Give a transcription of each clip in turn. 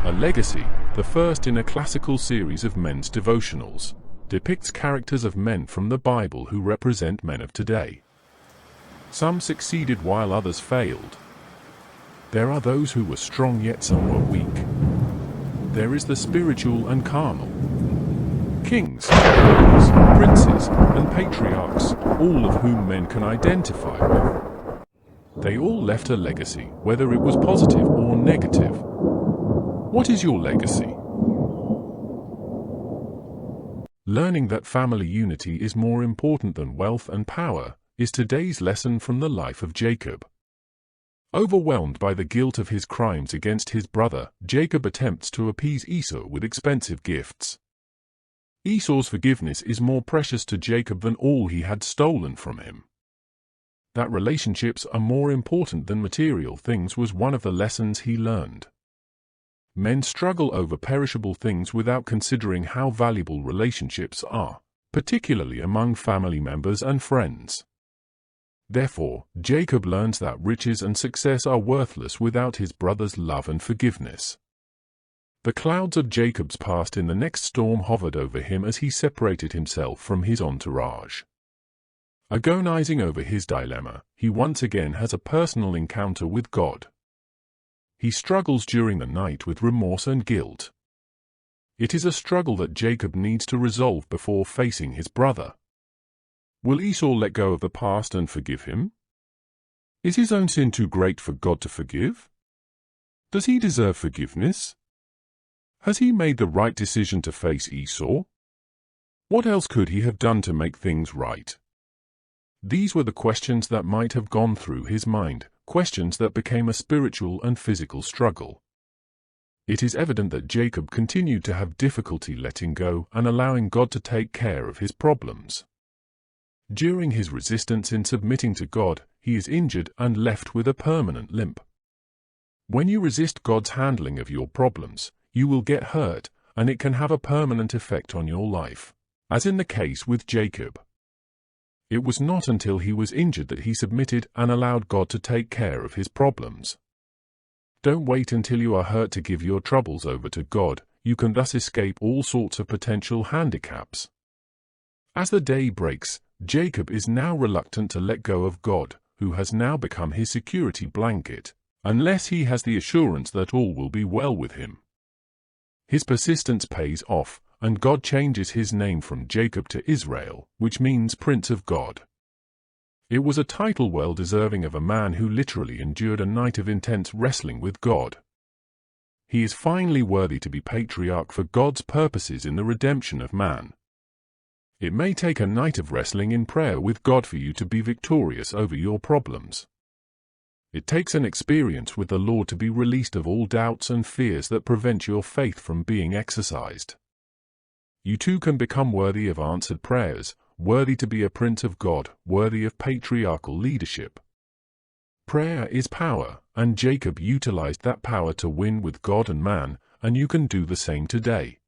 A legacy, the first in a classical series of men's devotionals, depicts characters of men from the Bible who represent men of today. Some succeeded while others failed. There are those who were strong yet some were weak. There is the spiritual and carnal. Kings, rulers, princes, and patriarchs, all of whom men can identify with. They all left a legacy, whether it was positive or negative. What is your legacy? Learning that family unity is more important than wealth and power is today's lesson from the life of Jacob. Overwhelmed by the guilt of his crimes against his brother, Jacob attempts to appease Esau with expensive gifts. Esau's forgiveness is more precious to Jacob than all he had stolen from him. That relationships are more important than material things was one of the lessons he learned. Men struggle over perishable things without considering how valuable relationships are, particularly among family members and friends. Therefore, Jacob learns that riches and success are worthless without his brother's love and forgiveness. The clouds of Jacob's past in the next storm hovered over him as he separated himself from his entourage. Agonizing over his dilemma, he once again has a personal encounter with God. He struggles during the night with remorse and guilt. It is a struggle that Jacob needs to resolve before facing his brother. Will Esau let go of the past and forgive him? Is his own sin too great for God to forgive? Does he deserve forgiveness? Has he made the right decision to face Esau? What else could he have done to make things right? These were the questions that might have gone through his mind, questions that became a spiritual and physical struggle. It is evident that Jacob continued to have difficulty letting go and allowing God to take care of his problems. During his resistance in submitting to God, he is injured and left with a permanent limp. When you resist God's handling of your problems, you will get hurt, and it can have a permanent effect on your life, as in the case with Jacob. It was not until he was injured that he submitted and allowed God to take care of his problems. Don't wait until you are hurt to give your troubles over to God. You can thus escape all sorts of potential handicaps. As the day breaks, Jacob is now reluctant to let go of God, who has now become his security blanket, unless he has the assurance that all will be well with him. His persistence pays off, and God changes his name from Jacob to Israel, which means Prince of God. It was a title well deserving of a man who literally endured a night of intense wrestling with God. He is finally worthy to be patriarch for God's purposes in the redemption of man. It may take a night of wrestling in prayer with God for you to be victorious over your problems. It takes an experience with the Lord to be released of all doubts and fears that prevent your faith from being exercised. You too can become worthy of answered prayers, worthy to be a prince of God, worthy of patriarchal leadership. Prayer is power, and Jacob utilized that power to win with God and man, and you can do the same today.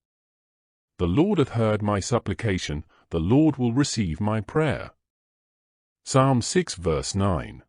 The Lord hath heard my supplication, the Lord will receive my prayer. Psalm 6 verse 9.